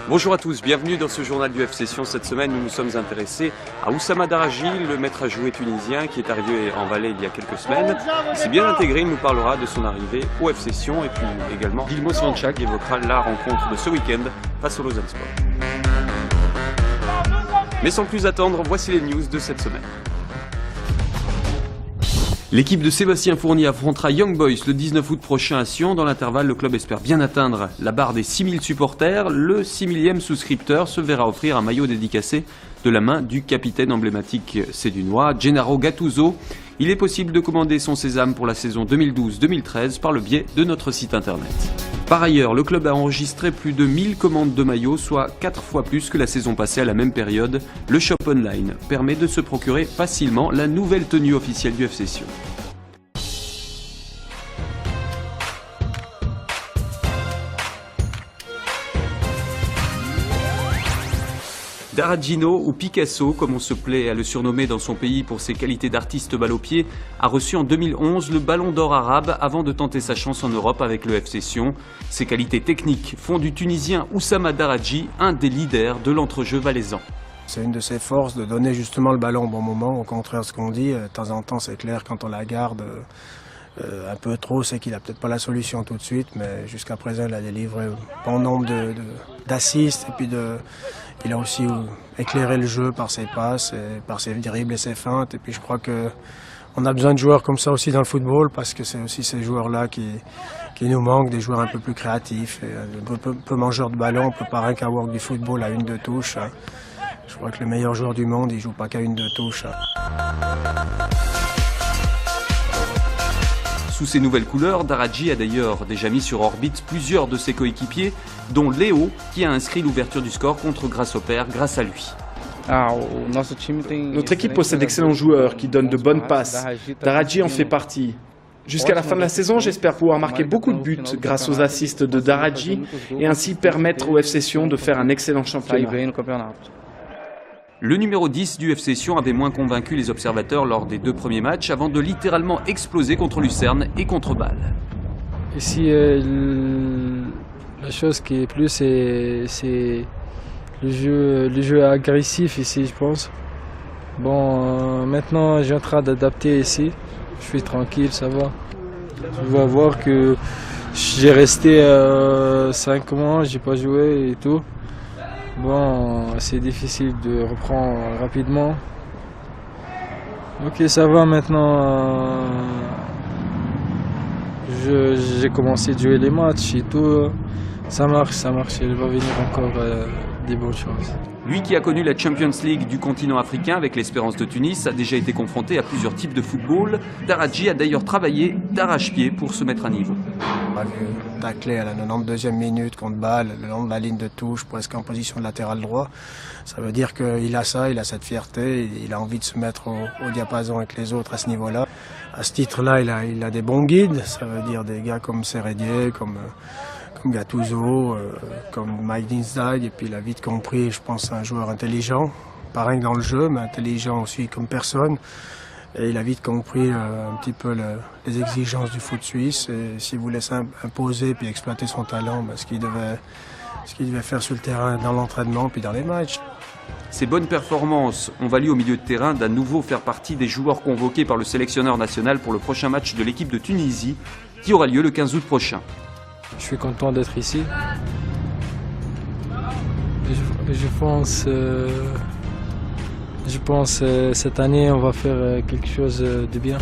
Bonjour à tous, bienvenue dans ce journal du F-Session. Cette semaine, nous nous sommes intéressés à Oussama Daraji, le maître à jouer tunisien qui est arrivé en Valais il y a quelques semaines. Il s'est bien intégré, il nous parlera de son arrivée au F-Session et puis également Dilmo Svanchak évoquera la rencontre de ce week-end face au Lausanne Sport. Mais sans plus attendre, voici les news de cette semaine. L'équipe de Sébastien Fournier affrontera Young Boys le 19 août prochain à Sion. Dans l'intervalle, le club espère bien atteindre la barre des 6000 supporters. Le 6000e souscripteur se verra offrir un maillot dédicacé de la main du capitaine emblématique sédunois, Gennaro Gattuso. Il est possible de commander son sésame pour la saison 2012-2013 par le biais de notre site internet. Par ailleurs, le club a enregistré plus de 1000 commandes de maillots, soit 4 fois plus que la saison passée à la même période. Le shop online permet de se procurer facilement la nouvelle tenue officielle du F-Session. Daragino, ou Picasso, comme on se plaît à le surnommer dans son pays pour ses qualités d'artiste balle au pied, a reçu en 2011 le Ballon d'Or arabe avant de tenter sa chance en Europe avec le F-Session. Ses qualités techniques font du Tunisien Oussama Daraji un des leaders de l'entrejeu valaisan. C'est une de ses forces de donner justement le ballon au bon moment, au contraire de ce qu'on dit. De temps en temps, c'est clair, quand on la garde un peu trop, c'est qu'il n'a peut-être pas la solution tout de suite, mais jusqu'à présent, il a délivré un bon nombre d'assists et puis il a aussi éclairé le jeu par ses passes, et par ses dribbles et ses feintes. Et puis je crois qu'on a besoin de joueurs comme ça aussi dans le football, parce que c'est aussi ces joueurs-là qui nous manquent, des joueurs un peu plus créatifs, et un peu mangeurs de ballon. On ne peut pas rien qu'avoir du football à 1-2 touches. Je crois que le meilleur joueur du monde, il ne joue pas qu'à 1-2 touches. Sous ses nouvelles couleurs, Daraji a d'ailleurs déjà mis sur orbite plusieurs de ses coéquipiers, dont Léo, qui a inscrit l'ouverture du score contre Grasshopper grâce à lui. Notre équipe possède d'excellents joueurs qui donnent de bonnes passes. Daraji en fait partie. Jusqu'à la fin de la saison, j'espère pouvoir marquer beaucoup de buts grâce aux assists de Daraji et ainsi permettre au F-Session de faire un excellent championnat. Le numéro 10 du F-Session avait moins convaincu les observateurs lors des 2 premiers matchs avant de littéralement exploser contre Lucerne et contre Bâle. Ici, la chose qui est plus, c'est le jeu agressif ici, je pense. Bon, maintenant, je suis en train d'adapter ici. Je suis tranquille, ça va. Tu vas voir que j'ai resté 5 mois, j'ai pas joué et tout. Bon, c'est difficile de reprendre rapidement. Ok, ça va maintenant. J'ai commencé à jouer les matchs et tout. Ça marche. Il va venir encore des bonnes choses. Lui qui a connu la Champions League du continent africain avec l'Espérance de Tunis a déjà été confronté à plusieurs types de football. Daraji a d'ailleurs travaillé d'arrache-pied pour se mettre à niveau. On a vu tacler à la 92e minute contre Bâle, le long de la ligne de touche, presque en position de latéral droit. Ça veut dire qu'il a ça, il a cette fierté, il a envie de se mettre au diapason avec les autres à ce niveau-là. À ce titre-là, il a des bons guides, ça veut dire des gars comme Seredier, comme Gattuso, comme Mike Dinzag, et puis il a vite compris, je pense, un joueur intelligent, pas rien que dans le jeu, mais intelligent aussi comme personne. Et il a vite compris un petit peu les exigences du foot suisse, et s'il voulait s'imposer puis exploiter son talent, ce qu'il devait faire sur le terrain, dans l'entraînement puis dans les matchs. Ces bonnes performances ont valu au milieu de terrain d'à nouveau faire partie des joueurs convoqués par le sélectionneur national pour le prochain match de l'équipe de Tunisie, qui aura lieu le 15 août prochain. Je suis content d'être ici. Je pense cette année on va faire quelque chose de bien.